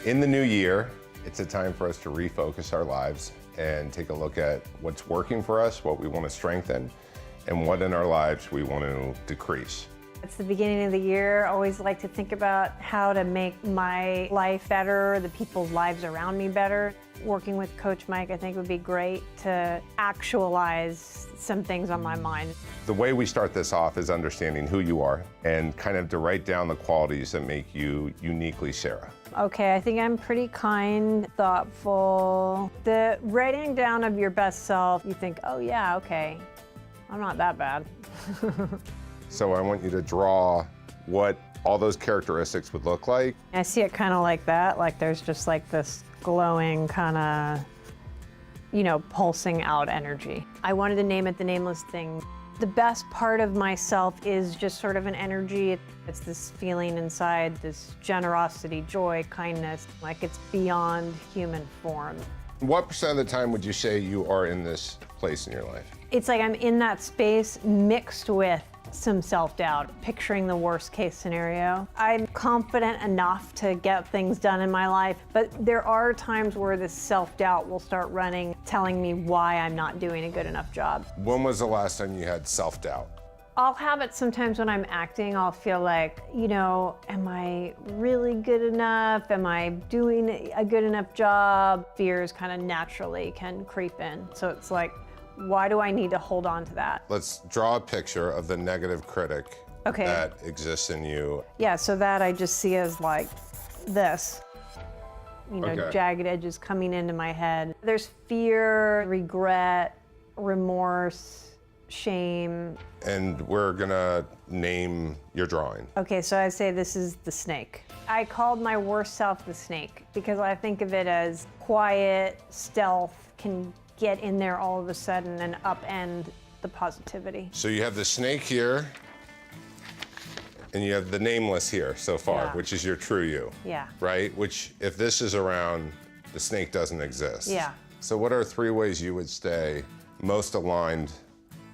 In the new year, it's a time for us to refocus our lives and take a look at what's working for us, what we want to strengthen, and what in our lives we want to decrease. It's the beginning of the year. I always like to think about how to make my life better, the people's lives around me better. Working with Coach Mike, I think would be great to actualize some things on my mind. The way we start this off is understanding who you are and kind of to write down the qualities that make you uniquely Sara. Okay, I think I'm pretty kind, thoughtful. The writing down of your best self, you think, oh yeah, okay, I'm not that bad. So I want you to draw what all those characteristics would look like. I see it kind of like that, like there's just like this glowing kind of, you know, pulsing out energy. I wanted to name it the nameless thing. The best part of myself is just sort of an energy. It's this feeling inside, this generosity, joy, kindness, like it's beyond human form. What % of the time would you say you are in this place in your life? It's like I'm in that space mixed with some self-doubt, picturing the worst case scenario. I'm confident enough to get things done in my life, but there are times where this self-doubt will start running, telling me why I'm not doing a good enough job. When was the last time you had self-doubt? I'll have it sometimes when I'm acting. I'll feel like, you know, am I really good enough? Am I doing a good enough job? Fears kind of naturally can creep in. So it's like, why do I need to hold on to that? Let's draw a picture of the negative critic that exists in you. Yeah, so that I just see as like this, you know, jagged edges coming into my head. There's fear, regret, remorse, shame. And we're gonna name your drawing. Okay, so I say this is the snake. I called my worst self the snake because I think of it as quiet, stealth, can get in there all of a sudden and upend the positivity. So you have the snake here, and you have the nameless here so far, which is your true you. Yeah. Right? Which, if this is around, the snake doesn't exist. Yeah. So what are 3 ways you would stay most aligned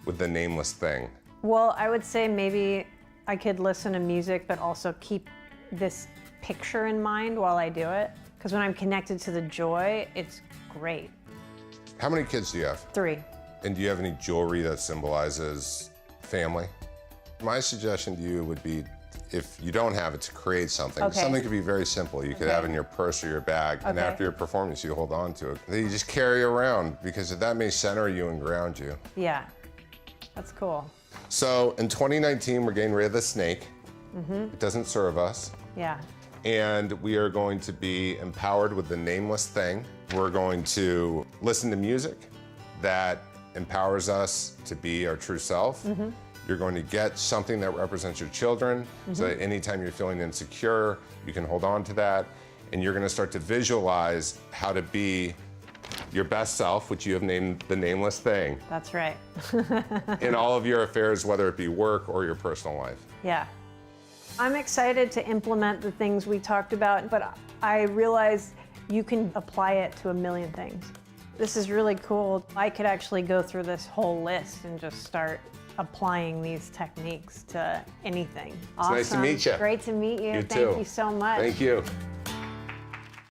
with the nameless thing? Well, I would say maybe I could listen to music, but also keep this picture in mind while I do it. Because when I'm connected to the joy, it's great. How many kids do you have? 3. And do you have any jewelry that symbolizes family? My suggestion to you would be, if you don't have it, to create something. Okay. Something could be very simple. You could have in your purse or your bag, and after your performance, you hold on to it. That you just carry around, because that may center you and ground you. Yeah, that's cool. So in 2019, we're getting rid of the snake. It doesn't serve us. Yeah. And we are going to be empowered with the nameless thing. We're going to listen to music that empowers us to be our true self. You're going to get something that represents your children, so that anytime you're feeling insecure, you can hold on to that. And you're gonna start to visualize how to be your best self, which you have named the nameless thing. That's right. In all of your affairs, whether it be work or your personal life. Yeah. I'm excited to implement the things we talked about, but I realize you can apply it to a million things. This is really cool. I could actually go through this whole list and just start applying these techniques to anything. It's nice to meet you. Great to meet you. You Thank too. you so much. Thank you.